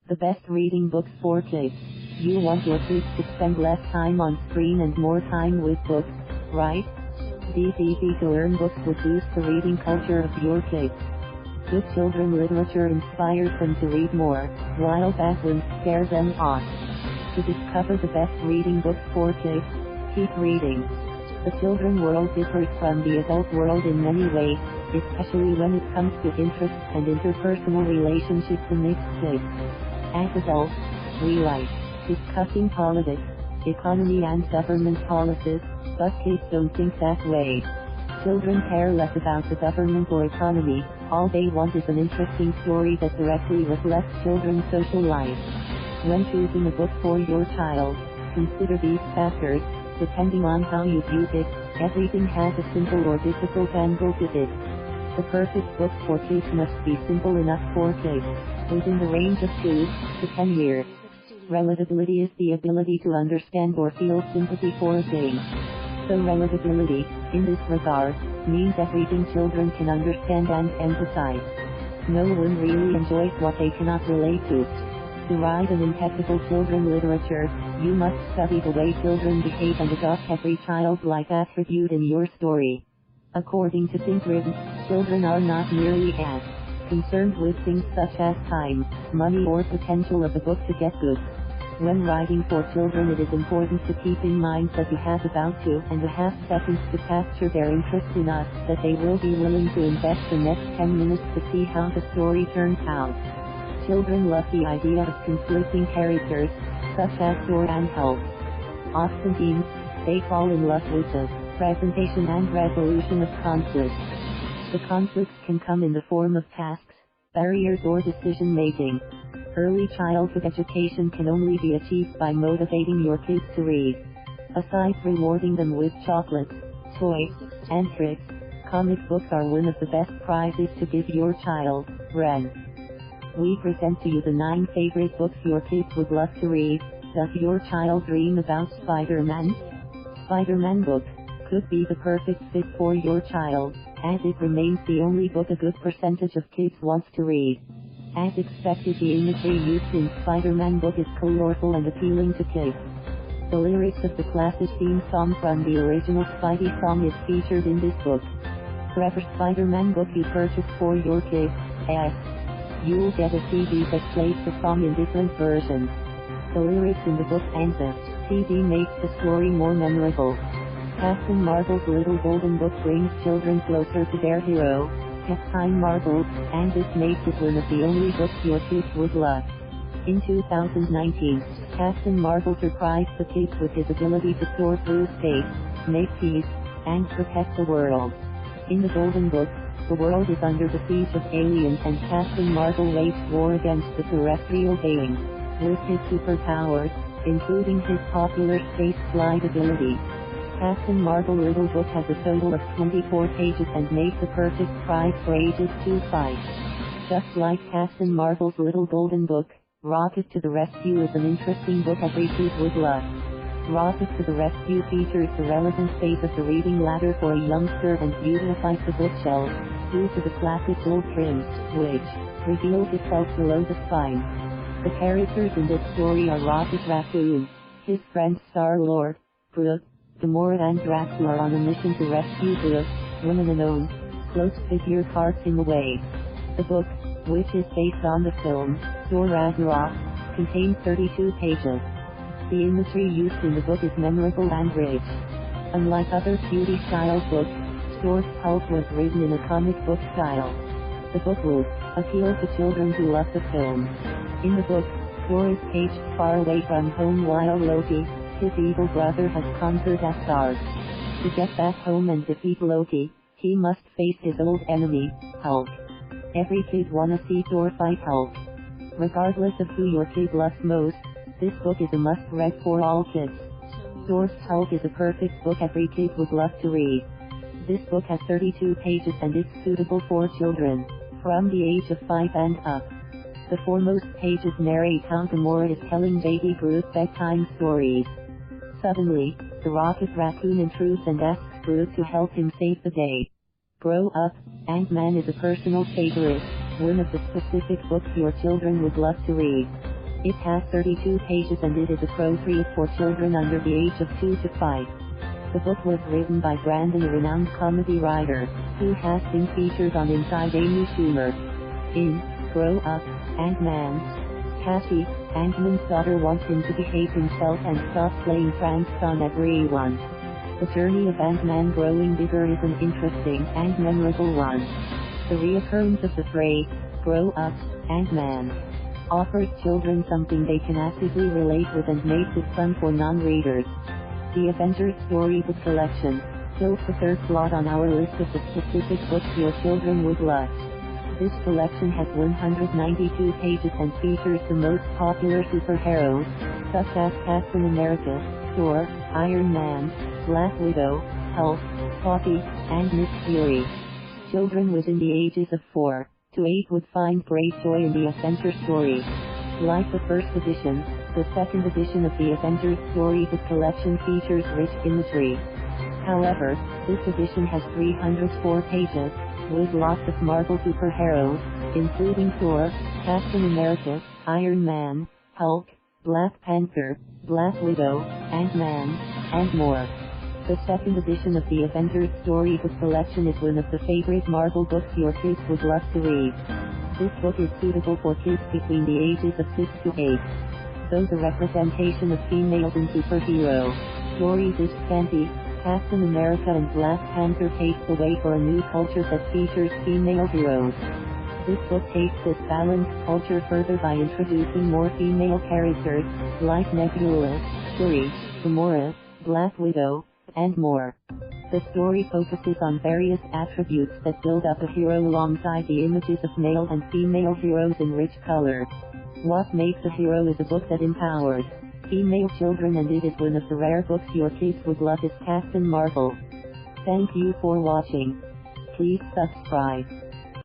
The best reading books for kids. You want your kids to spend less time on screen and more time with books, right? These easy-to-learn books would boost the reading culture of your kids. Good children literature inspires them to read more, while bad ones scare them off. To discover the best reading books for kids, keep reading. The children world differs from the adult world in many ways, especially when it comes to interests and interpersonal relationships amidst kids. As adults, we like discussing politics, economy and government policies, but kids don't think that way. Children care less about the government or economy, all they want is an interesting story that directly reflects children's social life. When choosing a book for your child, consider these factors. Depending on how you view it, everything has a simple or difficult angle to it. The perfect book for kids must be simple enough for kids, within the range of 2 to 10 years. Relatability is the ability to understand or feel sympathy for a thing. So relatability, in this regard, means everything children can understand and empathize. No one really enjoys what they cannot relate to. To write an impeccable children literature, you must study the way children behave and adopt every childlike attribute in your story. According to Interpersonal, children are not nearly as concerned with things such as time, money or potential of a book to get good. When writing for children, it is important to keep in mind that you have about 2.5 seconds to capture their interest enough that they will be willing to invest the next 10 minutes to see how the story turns out. Children love the idea of conflicting characters, such as Thor and Hulk. Oftentimes, they fall in love with the presentation and resolution of conflicts. The conflicts can come in the form of tasks, barriers or decision-making. Early childhood education can only be achieved by motivating your kids to read. Aside rewarding them with chocolates, toys, and tricks, comic books are one of the best prizes to give your child. We present to you the 9 favorite books your kids would love to read. Does your child dream about Spiderman? Spiderman book could be the perfect fit for your child, as it remains the only book a good percentage of kids wants to read. As expected, the imagery used in Spiderman book is colorful and appealing to kids. The lyrics of the classic theme song from the original Spidey song is featured in this book. Whatever Spiderman book you purchase for your kids, you'll get a CD that plays the song in different versions. The lyrics in the book and the CD makes the story more memorable. CaptainMarvel's Little Golden Book brings children closer to their hero, CaptainMarvel, and this makes it one of the only books your kids would love. In 2019, CaptainMarvel surprised the kids with his ability to soar through space, make peace, and protect the world. In the Golden Book, the world is under the siege of aliens and CaptainMarvel waged war against the terrestrial beings. With his superpowers, including his popular space flight ability, CaptainMarvel Little Book has a total of 24 pages and makes the perfect prize for ages 2 to 5. Just like CaptainMarvel's Little Golden Book, Rocket to the Rescue is an interesting book every kid would love. Rocket to the Rescue features the relevant phase of the reading ladder for a youngster and beautifies the bookshelf, due to the classic gold trim, which reveals itself below the spine. The characters in this story are Rocket Raccoon, his friend Star-Lord, Groot, Gamora and Drax are on a mission to rescue the woman unknown, cloaked figure parts in the way. The book, which is based on the film, Thor Ragnarok, contains 32 pages. The imagery used in the book is memorable and rich. Unlike other cutie-styled books, Thor and Hulk was written in a comic book style. The book will appeal to children who love the film. In the book, Thor is caged far away from home while Loki, his evil brother, has conquered Asgard. To get back home and defeat Loki, he must face his old enemy, Hulk. Every kid wanna see Thor fight Hulk. Regardless of who your kid loves most, this book is a must-read for all kids. Thor and Hulk is a perfect book every kid would love to read. This book has 32 pages and is suitable for children, from the age of 5 and up. The foremost pages narrate how Gamora is telling baby Groot bedtime stories. Suddenly, the Rocket Raccoon intrudes and asks Groot to help him save the day. Grow Up, Ant-Man is a personal favorite, one of the specific books your children would love to read. It has 32 pages and it is appropriate for children under the age of 2 to 5. The book was written by Brandon, a renowned comedy writer, who has been featured on Inside Amy Schumer. In Grow Up, Ant-Man, Cassie, Ant-Man's daughter wants him to behave himself and stop playing pranks on everyone. The journey of Ant-Man growing bigger is an interesting and memorable one. The reoccurrence of the phrase, grow up, Ant-Man, offers children something they can actively relate with and makes it fun for non-readers. The Avengers Storybook Collection fills the third slot on our list of the specific books your children would love. This collection has 192 pages and features the most popular superheroes, such as Captain America, Thor, Iron Man, Black Widow, Hulk, Poppy, and Miss Fury. Children within the ages of 4 to 8 would find great joy in the Avengers story. Like the first edition, the second edition of the Avengers Storybook Collection features rich imagery. However, this edition has 304 pages, with lots of Marvel superheroes, including Thor, Captain America, Iron Man, Hulk, Black Panther, Black Widow, Ant-Man, and more. The second edition of the Avengers Storybook Collection is one of the favorite Marvel books your kids would love to read. This book is suitable for kids between the ages of 6 to 8. Though the representation of females in superhero stories is scanty, Captain America and Black Panther paves the way for a new culture that features female heroes. This book takes this balanced culture further by introducing more female characters, like Nebula, Shuri, Gamora, Black Widow, and more. The story focuses on various attributes that build up a hero alongside the images of male and female heroes in rich color. What Makes a Hero is a book that empowers female children, and it is one of the rare books your kids would love is CaptainMarvel. Thank you for watching. Please subscribe.